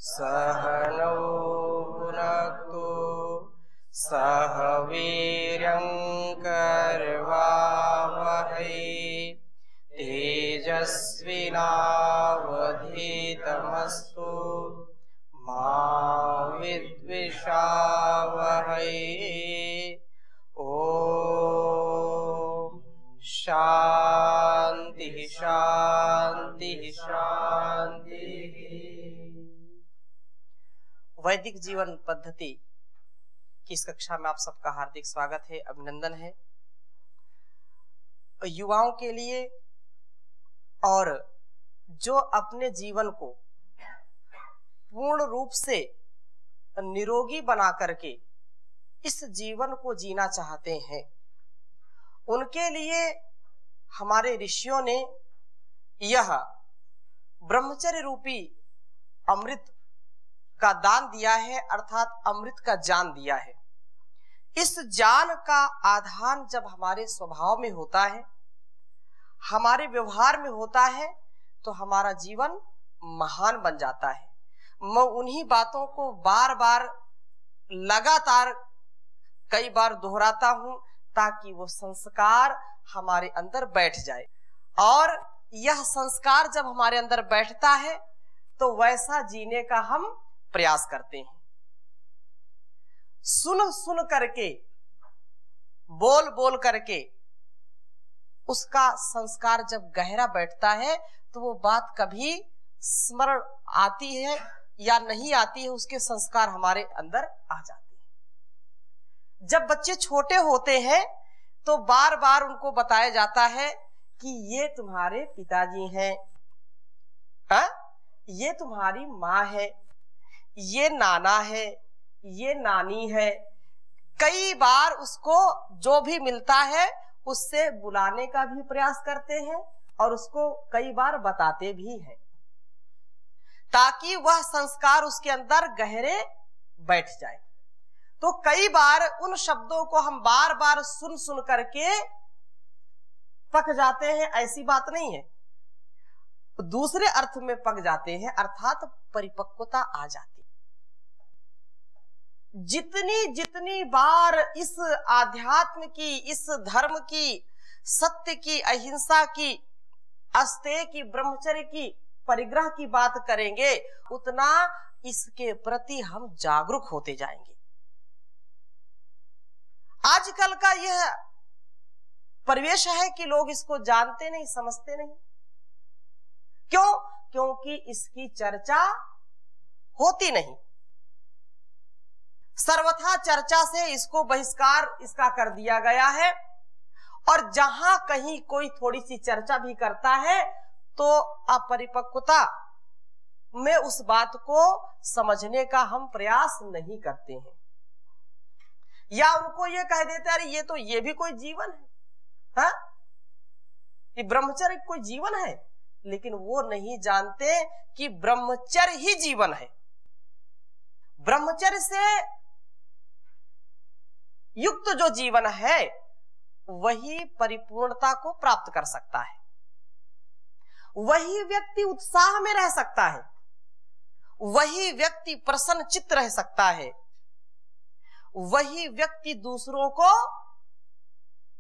सहनौ भुनक्तु सह वीर्यं करवावहै तेजस्विनावधीतमस्तु मा विद्विषावहै। ओम शांति शांति शांति। वैदिक जीवन पद्धति की इस कक्षा में आप सबका हार्दिक स्वागत है, अभिनंदन है। युवाओं के लिए और जो अपने जीवन को पूर्ण रूप से निरोगी बना करके इस जीवन को जीना चाहते हैं, उनके लिए हमारे ऋषियों ने यह ब्रह्मचर्य रूपी अमृत का दान दिया है, अर्थात अमृत का ज्ञान दिया है। इस ज्ञान का आधान जब हमारे स्वभाव में होता है, हमारे व्यवहार में होता है, तो हमारा जीवन महान बन जाता है। मैं उन्हीं बातों को बार बार लगातार कई बार दोहराता हूं ताकि वो संस्कार हमारे अंदर बैठ जाए, और यह संस्कार जब हमारे अंदर बैठता है तो वैसा जीने का हम प्रयास करते हैं। सुन सुन करके, बोल बोल करके उसका संस्कार जब गहरा बैठता है तो वो बात कभी स्मरण आती है या नहीं आती है, उसके संस्कार हमारे अंदर आ जाते हैं। जब बच्चे छोटे होते हैं तो बार बार उनको बताया जाता है कि ये तुम्हारे पिताजी हैं, ये तुम्हारी माँ है, ये नाना है, ये नानी है। कई बार उसको जो भी मिलता है उससे बुलाने का भी प्रयास करते हैं और उसको कई बार बताते भी हैं, ताकि वह संस्कार उसके अंदर गहरे बैठ जाए। तो कई बार उन शब्दों को हम बार बार सुन सुन करके पक जाते हैं, ऐसी बात नहीं है, दूसरे अर्थ में पक जाते हैं, अर्थात परिपक्वता आ जाती है। जितनी जितनी बार इस आध्यात्म की, इस धर्म की, सत्य की, अहिंसा की, अस्तेय की, ब्रह्मचर्य की, परिग्रह की बात करेंगे, उतना इसके प्रति हम जागरूक होते जाएंगे। आजकल का यह परिवेश है कि लोग इसको जानते नहीं, समझते नहीं। क्यों? क्योंकि इसकी चर्चा होती नहीं। सर्वथा चर्चा से इसको बहिष्कार इसका कर दिया गया है, और जहां कहीं कोई थोड़ी सी चर्चा भी करता है तो अपरिपक्वता में उस बात को समझने का हम प्रयास नहीं करते हैं, या उनको ये कह देते हैं अरे ये भी कोई जीवन है, हाँ? ये ब्रह्मचर्य कोई जीवन है, लेकिन वो नहीं जानते कि ब्रह्मचर्य ही जीवन है। ब्रह्मचर्य से युक्त जो जीवन है वही परिपूर्णता को प्राप्त कर सकता है, वही व्यक्ति उत्साह में रह सकता है, वही व्यक्ति प्रसन्न चित्त रह सकता है, वही व्यक्ति दूसरों को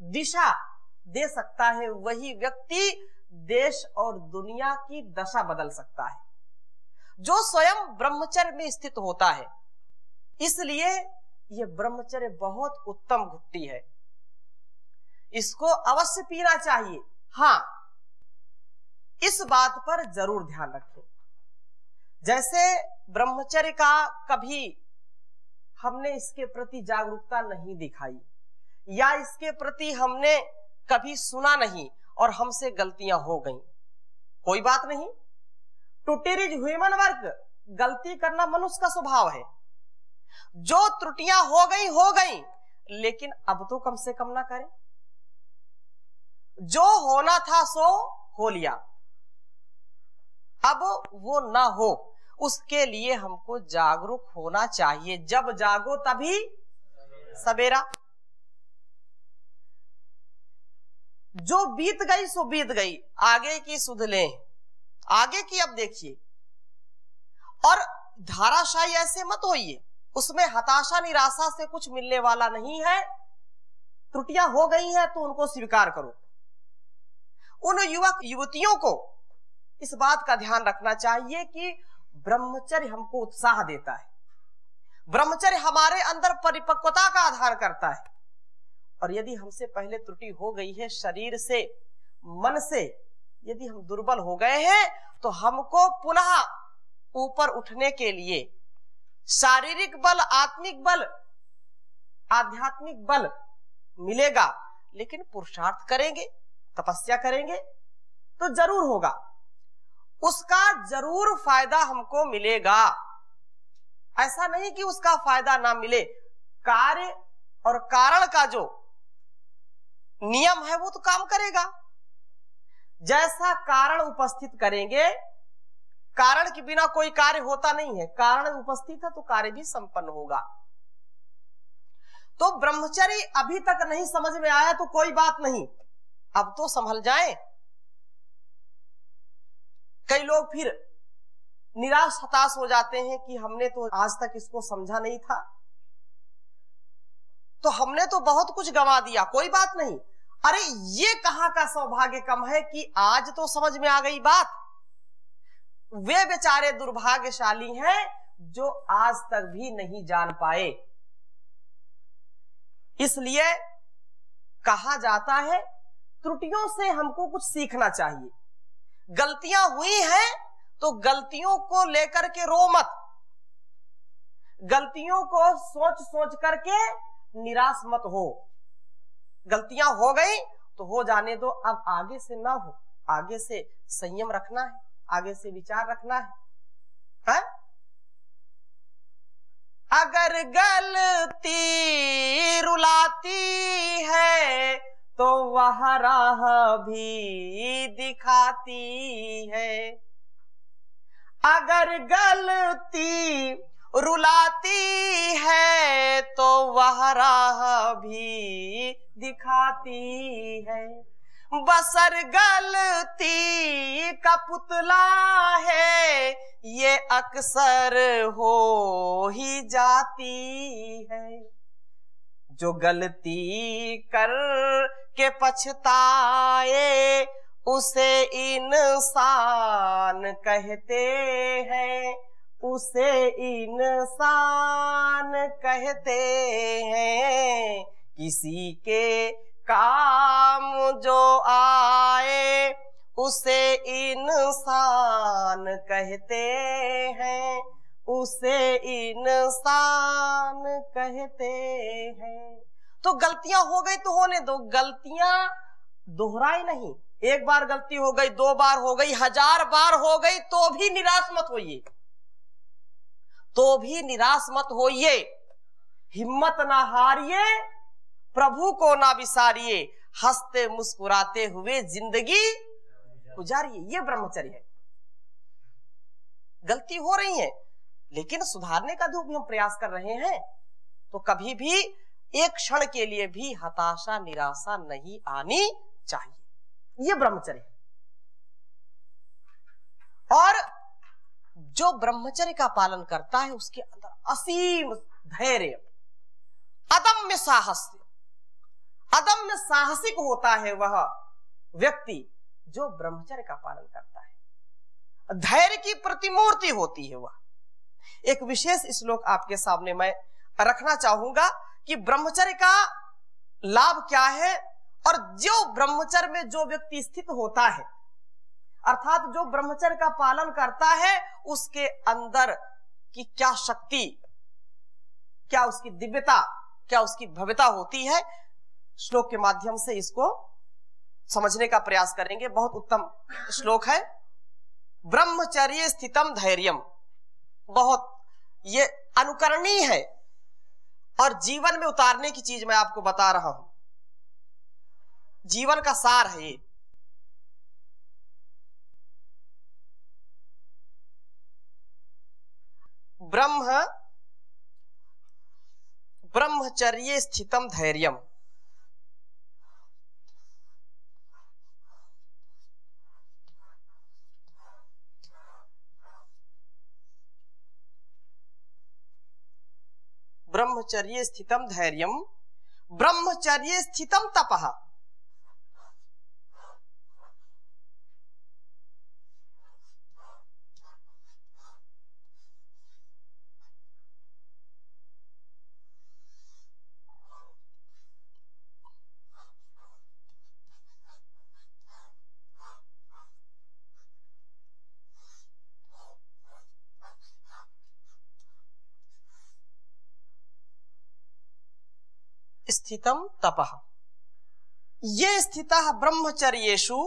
दिशा दे सकता है, वही व्यक्ति देश और दुनिया की दशा बदल सकता है, जो स्वयं ब्रह्मचर्य में स्थित होता है। इसलिए यह ब्रह्मचर्य बहुत उत्तम घुट्टी है, इसको अवश्य पीना चाहिए। हाँ, इस बात पर जरूर ध्यान रखें, जैसे ब्रह्मचर्य का कभी हमने इसके प्रति जागरूकता नहीं दिखाई, या इसके प्रति हमने कभी सुना नहीं और हमसे गलतियां हो गई, कोई बात नहीं। टुटेर इज ह्यूमन वर्क, गलती करना मनुष्य का स्वभाव है। जो त्रुटियां हो गई, लेकिन अब तो कम से कम ना करें। जो होना था सो हो लिया, अब वो ना हो, उसके लिए हमको जागरूक होना चाहिए। जब जागो तभी सवेरा। जो बीत गई सो बीत गई, आगे की सुध लें, आगे की अब देखिए। और धाराशायी ऐसे मत होइए, उसमें हताशा निराशा से कुछ मिलने वाला नहीं है। त्रुटियां हो गई हैं तो उनको स्वीकार करो। उन युवक युवतियों को इस बात का ध्यान रखना चाहिए कि ब्रह्मचर्य हमको उत्साह देता है, ब्रह्मचर्य हमारे अंदर परिपक्वता का आधार करता है। और यदि हमसे पहले त्रुटि हो गई है, शरीर से मन से यदि हम दुर्बल हो गए हैं, तो हमको पुनः ऊपर उठने के लिए शारीरिक बल, आत्मिक बल, आध्यात्मिक बल मिलेगा। लेकिन पुरुषार्थ करेंगे, तपस्या करेंगे तो जरूर होगा, उसका जरूर फायदा हमको मिलेगा। ऐसा नहीं कि उसका फायदा ना मिले। कार्य और कारण का जो नियम है वो तो काम करेगा। जैसा कारण उपस्थित करेंगे, कारण के बिना कोई कार्य होता नहीं है, कारण उपस्थित है तो कार्य भी संपन्न होगा। तो ब्रह्मचर्य अभी तक नहीं समझ में आया तो कोई बात नहीं, अब तो संभल जाए। कई लोग फिर निराश हताश हो जाते हैं कि हमने तो आज तक इसको समझा नहीं था, तो हमने तो बहुत कुछ गंवा दिया। कोई बात नहीं, अरे ये कहां का सौभाग्य कम है कि आज तो समझ में आ गई बात। वे बेचारे दुर्भाग्यशाली हैं जो आज तक भी नहीं जान पाए। इसलिए कहा जाता है त्रुटियों से हमको कुछ सीखना चाहिए। गलतियां हुई हैं तो गलतियों को लेकर के रो मत, गलतियों को सोच सोच करके निराश मत हो। गलतियां हो गई तो हो जाने दो, अब आगे से ना हो, आगे से संयम रखना है, आगे से विचार रखना है? अगर गलती रुलाती है तो वह राह भी दिखाती है। अगर गलती रुलाती है तो वह राह भी दिखाती है। बसर गलती का पुतला है, ये अक्सर हो ही जाती है। जो गलती कर के पछताए उसे इंसान कहते हैं, उसे इंसान कहते हैं। किसी के काम जो आए उसे इंसान कहते हैं, उसे इंसान कहते हैं। तो गलतियां हो गई तो होने दो, गलतियां दोहराई नहीं। एक बार गलती हो गई, 2 बार हो गई, 1000 बार हो गई तो भी निराश मत होइए, तो भी निराश मत होइए। हिम्मत ना हारिए, प्रभु को ना विसारिए, हंसते मुस्कुराते हुए जिंदगी गुजारिए। ये ब्रह्मचर्य है। गलती हो रही है लेकिन सुधारने का जो भी हम प्रयास कर रहे हैं, तो कभी भी एक क्षण के लिए भी हताशा निराशा नहीं आनी चाहिए। ये ब्रह्मचर्य है। और जो ब्रह्मचर्य का पालन करता है उसके अंदर असीम धैर्य, अदम्य साहस, अदम्य साहसिक होता है वह व्यक्ति जो ब्रह्मचर्य का पालन करता है। धैर्य की प्रतिमूर्ति होती है वह। एक विशेष श्लोक आपके सामने मैं रखना चाहूंगा कि ब्रह्मचर्य का लाभ क्या है, और जो ब्रह्मचर्य में जो व्यक्ति स्थित होता है, अर्थात जो ब्रह्मचर्य का पालन करता है, उसके अंदर की क्या शक्ति, क्या उसकी दिव्यता, क्या उसकी भव्यता होती है। श्लोक के माध्यम से इसको समझने का प्रयास करेंगे। बहुत उत्तम श्लोक है। ब्रह्मचर्य स्थितम धैर्यम, बहुत ये अनुकरणीय है और जीवन में उतारने की चीज मैं आपको बता रहा हूं। जीवन का सार है ये। ब्रह्मचर्य स्थितम धैर्यम। ब्रह्मचर्ये स्थितम धैर्यम ब्रह्मचर्ये स्थितम तपः। स्थितम तपः। ये स्थितः ब्रह्मचर्येषु,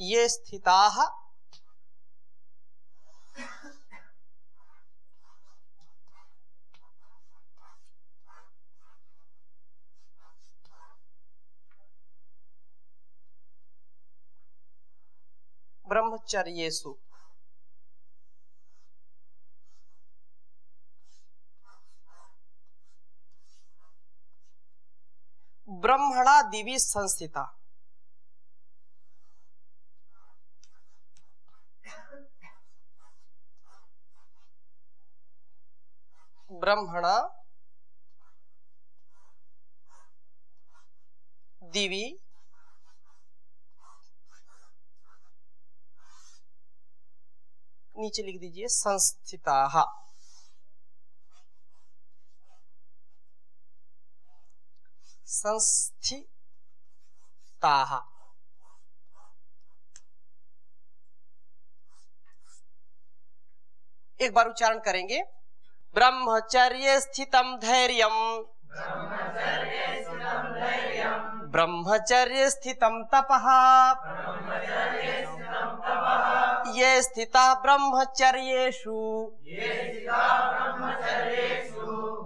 ये स्थिताः ब्रह्मचर्येषु ब्रह्मणा दिवि संस्थिता। ब्रह्मणा दिवि नीचे लिख दीजिए संस्थिताः। संस्थिताः। एक बार उच्चारण करेंगे। ब्रह्मचर्ये स्थितम धैर्यम ब्रह्मचर्ये स्थितम तपः ये स्थिता ब्रह्मचर्येषु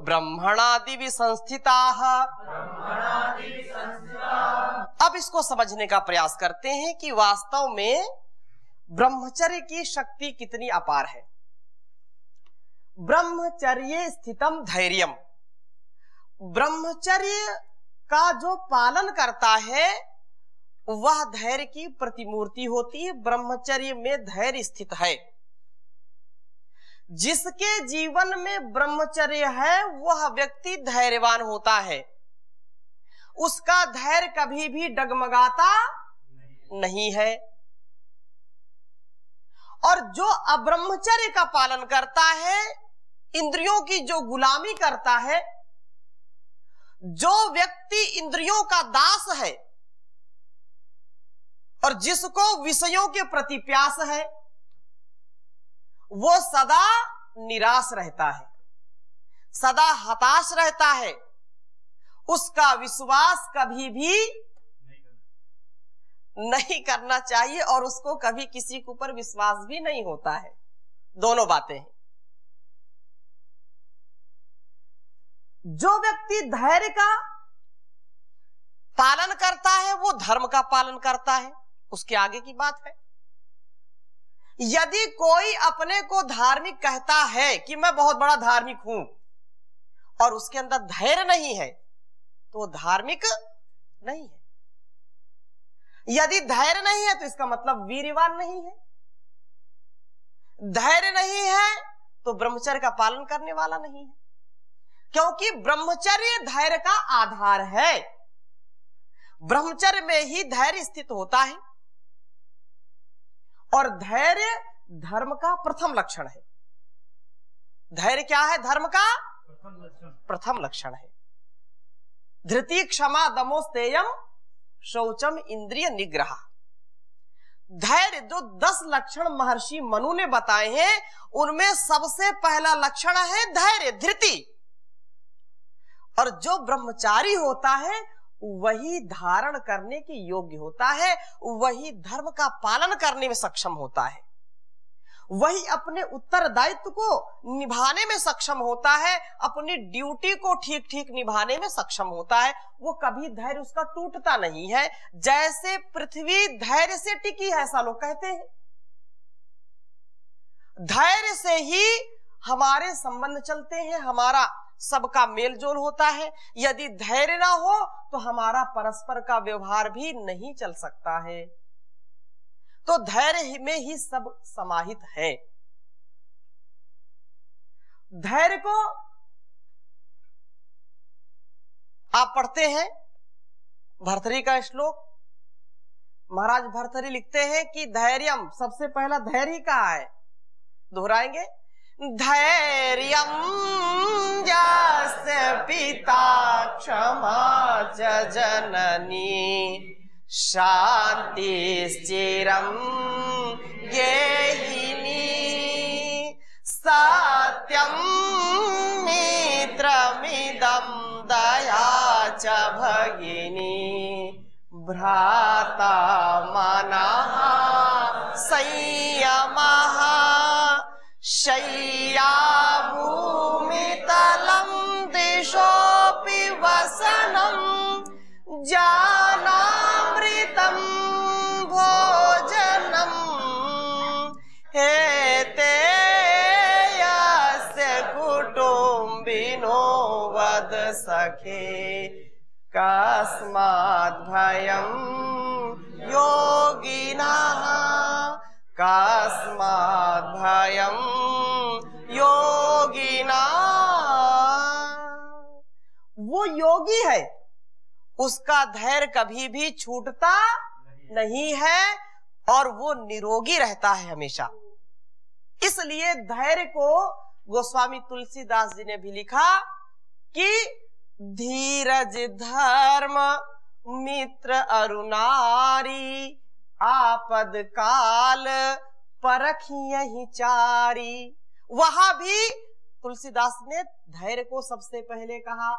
ब्रह्मणा दिवि संस्थिताः। अब इसको समझने का प्रयास करते हैं कि वास्तव में ब्रह्मचर्य की शक्ति कितनी अपार है। ब्रह्मचर्ये स्थितम धैर्यम, ब्रह्मचर्य का जो पालन करता है वह धैर्य की प्रतिमूर्ति होती है। ब्रह्मचर्य में धैर्य स्थित है। जिसके जीवन में ब्रह्मचर्य है वह व्यक्ति धैर्यवान होता है। उसका धैर्य कभी भी डगमगाता नहीं है। और जो अब्रह्मचर्य का पालन करता है, इंद्रियों की जो गुलामी करता है, जो व्यक्ति इंद्रियों का दास है और जिसको विषयों के प्रति प्यास है, वो सदा निराश रहता है, सदा हताश रहता है। उसका विश्वास कभी भी नहीं करना चाहिए और उसको कभी किसी के ऊपर विश्वास भी नहीं होता है। दोनों बातें हैं। जो व्यक्ति धैर्य का पालन करता है वो धर्म का पालन करता है। उसके आगे की बात है। यदि कोई अपने को धार्मिक कहता है कि मैं बहुत बड़ा धार्मिक हूं और उसके अंदर धैर्य नहीं है तो वो धार्मिक नहीं है। यदि धैर्य नहीं है तो इसका मतलब वीर्यवान नहीं है। धैर्य नहीं है तो ब्रह्मचर्य का पालन करने वाला नहीं है, क्योंकि ब्रह्मचर्य धैर्य का आधार है। ब्रह्मचर्य में ही धैर्य स्थित होता है और धैर्य धर्म का प्रथम लक्षण है। धैर्य क्या है? धर्म का प्रथम लक्षण है। धृति क्षमा दमो स्तेयम शौचम इंद्रिय निग्रह। धैर्य जो 10 लक्षण महर्षि मनु ने बताए हैं उनमें सबसे पहला लक्षण है धैर्य, धृति। और जो ब्रह्मचारी होता है वही धारण करने के योग्य होता है, वही धर्म का पालन करने में सक्षम होता है, वही अपने उत्तरदायित्व को निभाने में सक्षम होता है, अपनी ड्यूटी को ठीक ठीक निभाने में सक्षम होता है। वो कभी धैर्य उसका टूटता नहीं है। जैसे पृथ्वी धैर्य से टिकी है ऐसा लोग कहते हैं। धैर्य से ही हमारे संबंध चलते हैं, हमारा सबका मेल जोल होता है। यदि धैर्य ना हो तो हमारा परस्पर का व्यवहार भी नहीं चल सकता है। तो धैर्य में ही सब समाहित है। धैर्य को आप पढ़ते हैं भर्तृहरि का श्लोक। महाराज भर्तृहरि लिखते हैं कि धैर्यम, सबसे पहला धैर्य कहा है, दोहराएंगे, धैर्यम यस्य पिता क्षमा च जननी शान्तिश्चिरं गेहिनी सत्यं मित्रमिदं दया च भगिनी भ्राता मनः संयमः शय्या भूमितलं दिशोऽपि वसनं ज्ञानामृतं भोजनं हेते यस्य कुटुम्बिनो वद सखे कस्माद् भयं योगिनः कस्माद् भयं योगिनः। वो योगी है, उसका धैर्य कभी भी छूटता नहीं है और वो निरोगी रहता है हमेशा। इसलिए धैर्य को गोस्वामी तुलसीदास जी ने भी लिखा कि धीरज धर्म मित्र अरुणारी आपद काल परखियहि चारी। वहां भी तुलसीदास ने धैर्य को सबसे पहले कहा।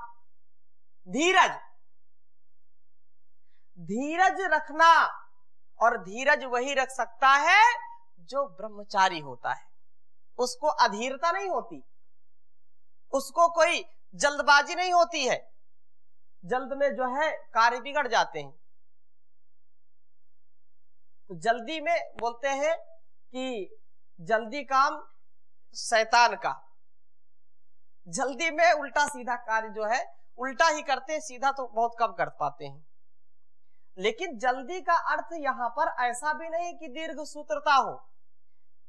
धीरज, धीरज रखना, और धीरज वही रख सकता है जो ब्रह्मचारी होता है। उसको अधीरता नहीं होती, उसको कोई जल्दबाजी नहीं होती है। जल्द में जो है कार्य बिगड़ जाते हैं। तो जल्दी में बोलते हैं कि जल्दी काम शैतान का, जल्दी में उल्टा सीधा कार्य जो है उल्टा ही करते हैं, सीधा तो बहुत कम कर पाते हैं। लेकिन जल्दी का अर्थ यहाँ पर ऐसा भी नहीं कि दीर्घ सूत्रता हो,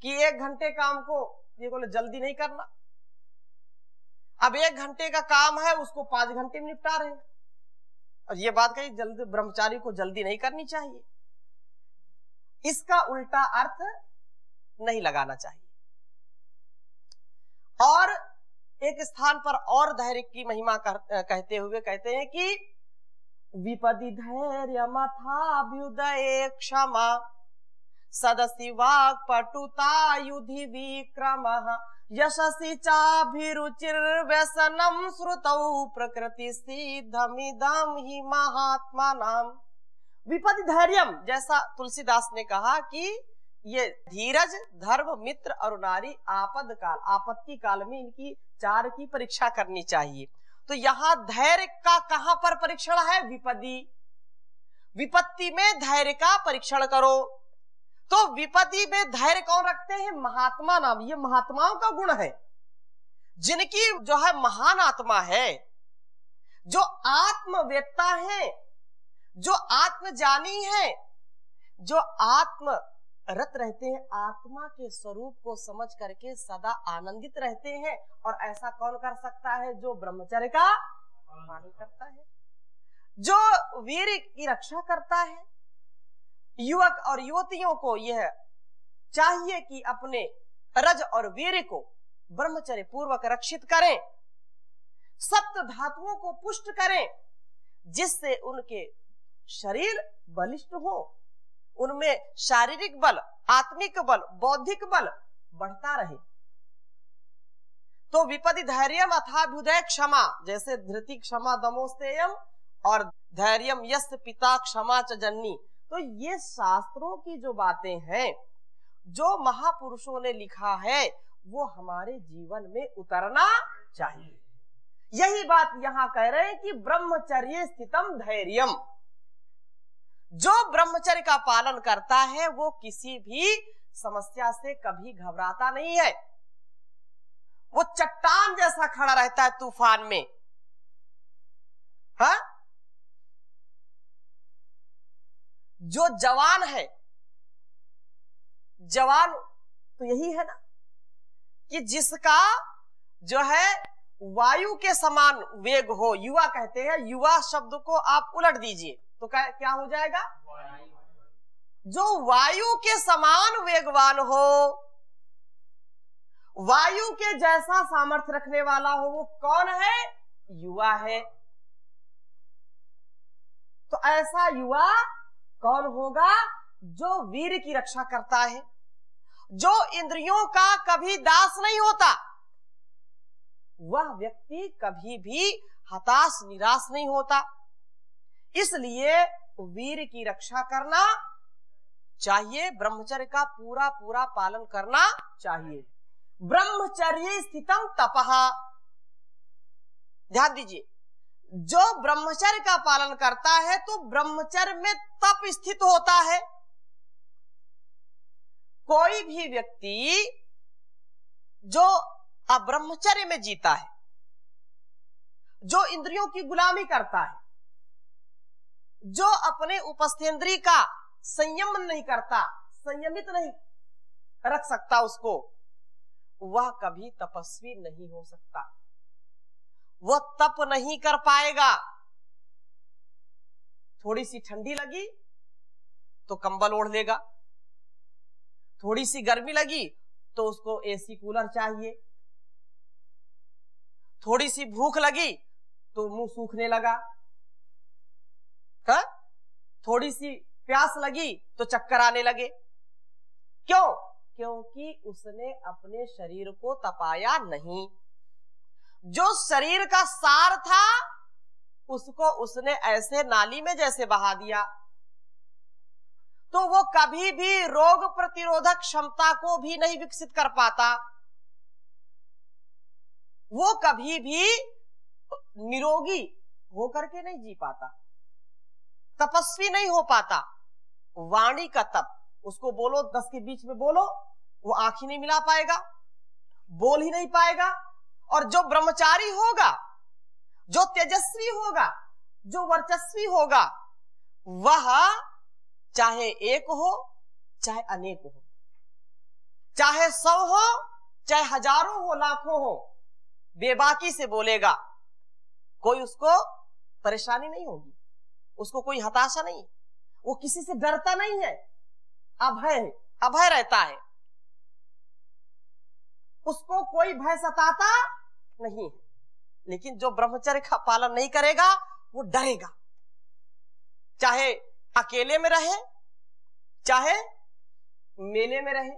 कि 1 घंटे काम को ये बोले जल्दी नहीं करना। अब 1 घंटे का काम है उसको 5 घंटे में निपटा रहे हैं, और ये बात कही जल्दी ब्रह्मचारी को जल्दी नहीं करनी चाहिए। इसका उल्टा अर्थ नहीं लगाना चाहिए। और एक स्थान पर और धैर्य की महिमा कहते हुए कहते हैं कि विपदि धैर्य मथाभ्युदये क्षमा सदसि वाक् पटुता युधि विक्रमः यशसि चाभिरुचिर्व्यसनं श्रुतौ प्रकृति सिद्धमिदं हि महात्मानाम्। विपदि धैर्यम, जैसा तुलसीदास ने कहा कि ये धीरज धर्म मित्र और नारी आपद काल, आपत्ति काल में इनकी 4 की परीक्षा करनी चाहिए। तो यहाँ धैर्य का कहां पर परीक्षण है? विपदि, विपत्ति में धैर्य का परीक्षण करो। तो विपत्ति में धैर्य कौन रखते हैं? महात्मा नाम। ये महात्माओं का गुण है, जिनकी जो है महान आत्मा है, जो आत्मवेत्ता है, जो आत्मजानी है, जो आत्म रत रहते हैं, आत्मा के स्वरूप को समझ करके सदा आनंदित रहते हैं। और ऐसा कौन कर सकता है? जो ब्रह्मचर्य का पालन करता है, जो वीर की रक्षा करता है। युवक और युवतियों को यह चाहिए कि अपने रज और वीर को ब्रह्मचर्य पूर्वक रक्षित करें, सप्त धातुओं को पुष्ट करें, जिससे उनके शरीर बलिष्ठ हो, उनमें शारीरिक बल, आत्मिक बल, बौद्धिक बल बढ़ता रहे। तो विपदि धैर्यम अथाभ्युदय क्षमा, जैसे धृति क्षमा दमोस्तेयम और धैर्यम यस्य पिता क्षमा च जननी। तो ये शास्त्रों की जो बातें हैं, जो महापुरुषों ने लिखा है, वो हमारे जीवन में उतरना चाहिए। यही बात यहाँ कह रहे हैं कि ब्रह्मचर्य स्थितम धैर्यम। जो ब्रह्मचर्य का पालन करता है वो किसी भी समस्या से कभी घबराता नहीं है। वो चट्टान जैसा खड़ा रहता है तूफान में। हाँ, जो जवान है, जवान तो यही है ना कि जिसका जो है वायु के समान वेग हो, युवा कहते हैं, युवा शब्द को आप उलट दीजिए तो क्या हो जाएगा? जो वायु के समान वेगवान हो, वायु के जैसा सामर्थ्य रखने वाला हो, वो कौन है? युवा है। तो ऐसा युवा कौन होगा? जो वीर की रक्षा करता है, जो इंद्रियों का कभी दास नहीं होता। वह व्यक्ति कभी भी हताश निराश नहीं होता। इसलिए वीर की रक्षा करना चाहिए, ब्रह्मचर्य का पूरा पूरा पालन करना चाहिए। ब्रह्मचर्य स्थितम तपः, ध्यान दीजिए, जो ब्रह्मचर्य का पालन करता है तो ब्रह्मचर्य में तप स्थित होता है। कोई भी व्यक्ति जो अब्रह्मचर्य में जीता है, जो इंद्रियों की गुलामी करता है, जो अपने उपस्थेंद्रिय का संयम नहीं करता, संयमित नहीं रख सकता उसको, वह कभी तपस्वी नहीं हो सकता। वह तप नहीं कर पाएगा। थोड़ी सी ठंडी लगी तो कंबल ओढ़ लेगा, थोड़ी सी गर्मी लगी तो उसको एसी कूलर चाहिए, थोड़ी सी भूख लगी तो मुंह सूखने लगा, हा? थोड़ी सी प्यास लगी तो चक्कर आने लगे। क्यों? क्योंकि उसने अपने शरीर को तपाया नहीं। जो शरीर का सार था उसको उसने ऐसे नाली में जैसे बहा दिया, तो वो कभी भी रोग प्रतिरोधक क्षमता को भी नहीं विकसित कर पाता, वो कभी भी निरोगी होकर के नहीं जी पाता, तपस्वी नहीं हो पाता। वाणी का तप, उसको बोलो 10 के बीच में बोलो, वो आंख ही नहीं मिला पाएगा, बोल ही नहीं पाएगा। और जो ब्रह्मचारी होगा, जो तेजस्वी होगा, जो वर्चस्वी होगा, वह चाहे एक हो चाहे अनेक हो, चाहे 100 हो चाहे हजारों हो, लाखों हो, बेबाकी से बोलेगा। कोई उसको परेशानी नहीं होगी, उसको कोई हताशा नहीं, वो किसी से डरता नहीं है, अभय रहता है, उसको कोई भय सताता नहीं। लेकिन जो ब्रह्मचर्य का पालन नहीं करेगा वो डरेगा, चाहे अकेले में रहे चाहे मेले में रहे।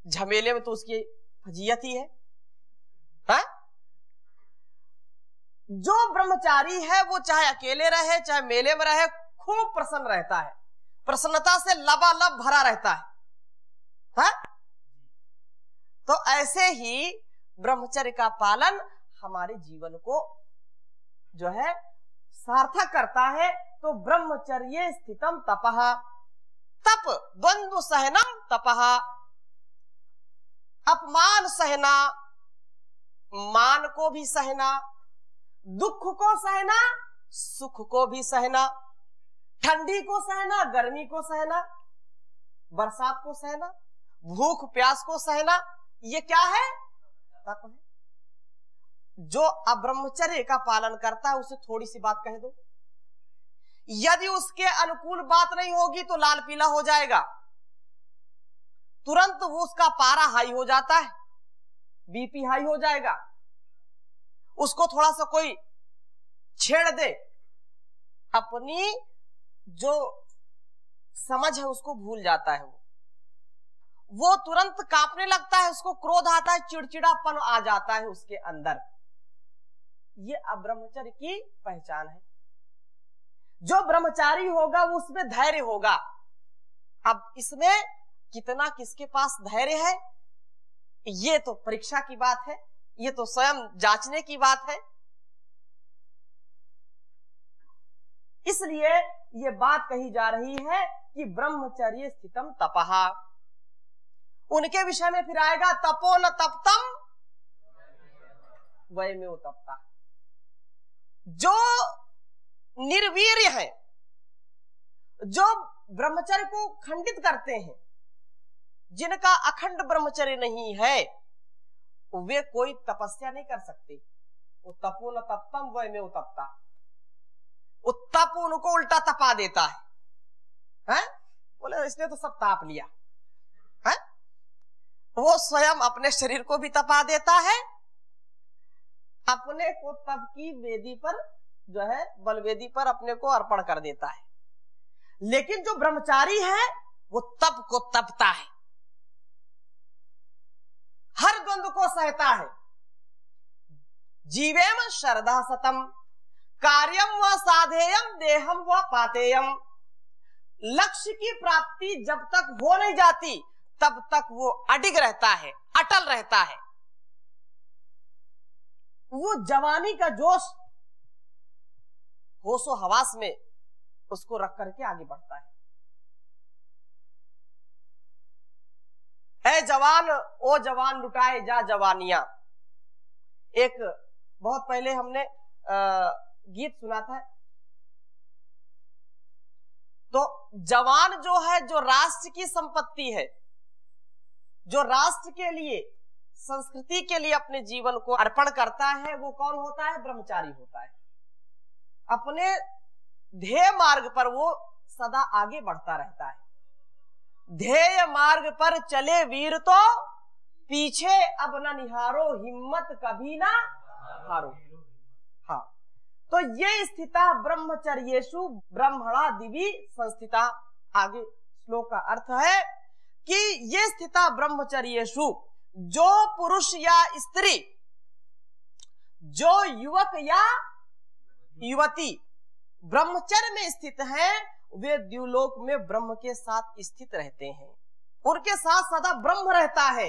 झमेले में तो उसकी फजीयत ही है, हा? जो ब्रह्मचारी है वो चाहे अकेले रहे चाहे मेले में रहे, खूब प्रसन्न रहता है, प्रसन्नता से लबालब भरा रहता है, हा? तो ऐसे ही ब्रह्मचर्य का पालन हमारे जीवन को जो है सार्थक करता है। तो ब्रह्मचर्य स्थितम तपः, तप द्वंद्व सहनम तपः, अपमान सहना, मान को भी सहना, दुख को सहना, सुख को भी सहना, ठंडी को सहना, गर्मी को सहना, बरसात को सहना, भूख प्यास को सहना, ये क्या है? तप है। जो अब्रह्मचर्य का पालन करता है उसे थोड़ी सी बात कह दो, यदि उसके अनुकूल बात नहीं होगी तो लाल पीला हो जाएगा, तुरंत वो उसका पारा हाई हो जाता है, बीपी हाई हो जाएगा। उसको थोड़ा सा कोई छेड़ दे, अपनी जो समझ है उसको भूल जाता है, वो तुरंत कांपने लगता है, उसको क्रोध आता है, चिड़चिड़ापन आ जाता है उसके अंदर। ये अब्रह्मचर्य की पहचान है। जो ब्रह्मचारी होगा वो उसमें धैर्य होगा। अब इसमें कितना किसके पास धैर्य है ये तो परीक्षा की बात है, ये तो स्वयं जांचने की बात है। इसलिए ये बात कही जा रही है कि ब्रह्मचर्य स्थितम तपः। उनके विषय में फिर आएगा तपो न तप्तम वयमेव तपता। जो निर्वीर्य है, जो ब्रह्मचर्य को खंडित करते हैं, जिनका अखंड ब्रह्मचर्य नहीं है, वे कोई तपस्या नहीं कर सकते। वो तपो न तप्तम वह में उत्तप्ता, उत्तप उनको उल्टा तपा देता है? बोले इसने तो सब ताप लिया है? वो स्वयं अपने शरीर को भी तपा देता है, अपने को तप की वेदी पर जो है बलवेदी पर अपने को अर्पण कर देता है। लेकिन जो ब्रह्मचारी है वो तप को तपता है, हर द्वंद को सहता है। जीवेम शरदा सतम कार्यम व साधेयम देहम व पातेयम। लक्ष्य की प्राप्ति जब तक हो नहीं जाती तब तक वो अडिग रहता है, अटल रहता है। वो जवानी का जोश होशो हवास में उसको रख करके आगे बढ़ता है। ए जवान ओ जवान लुटाए जा जवानियां, एक बहुत पहले हमने गीत सुना था। तो जवान जो है, जो राष्ट्र की संपत्ति है, जो राष्ट्र के लिए संस्कृति के लिए अपने जीवन को अर्पण करता है, वो कौन होता है? ब्रह्मचारी होता है। अपने ध्येय मार्ग पर वो सदा आगे बढ़ता रहता है। ध्येय मार्ग पर चले वीर तो पीछे अब न निहारो, हिम्मत कभी ना हारो। हाँ, तो ये स्थिता ब्रह्मचर्येषु ब्रह्मणा दिवि संस्थिता। आगे श्लोक का अर्थ है कि ये स्थिता ब्रह्मचर्येषु, जो पुरुष या स्त्री, जो युवक या युवती ब्रह्मचर्य में स्थित हैं, वे द्युलोक में ब्रह्म के साथ स्थित रहते हैं। उनके साथ सदा ब्रह्म रहता है,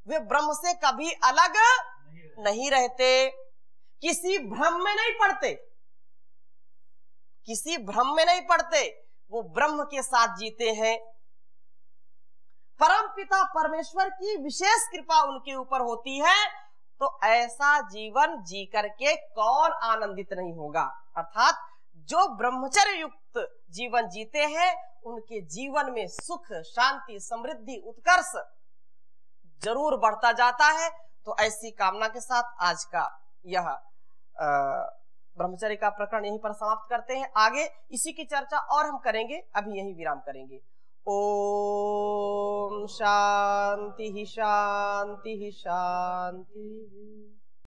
वे ब्रह्म से कभी अलग नहीं रहते, किसी भ्रम में नहीं पड़ते, किसी भ्रम में नहीं पड़ते, वो ब्रह्म के साथ जीते हैं। परम पिता परमेश्वर की विशेष कृपा उनके ऊपर होती है, तो ऐसा जीवन जी करके कौन आनंदित नहीं होगा। अर्थात जो ब्रह्मचर्य युक्त जीवन जीते हैं उनके जीवन में सुख, शांति, समृद्धि, उत्कर्ष जरूर बढ़ता जाता है। तो ऐसी कामना के साथ आज का यह ब्रह्मचर्य का प्रकरण यहीं पर समाप्त करते हैं। आगे इसी की चर्चा और हम करेंगे, अभी यहीं विराम करेंगे। ओम शांति शांति शांति।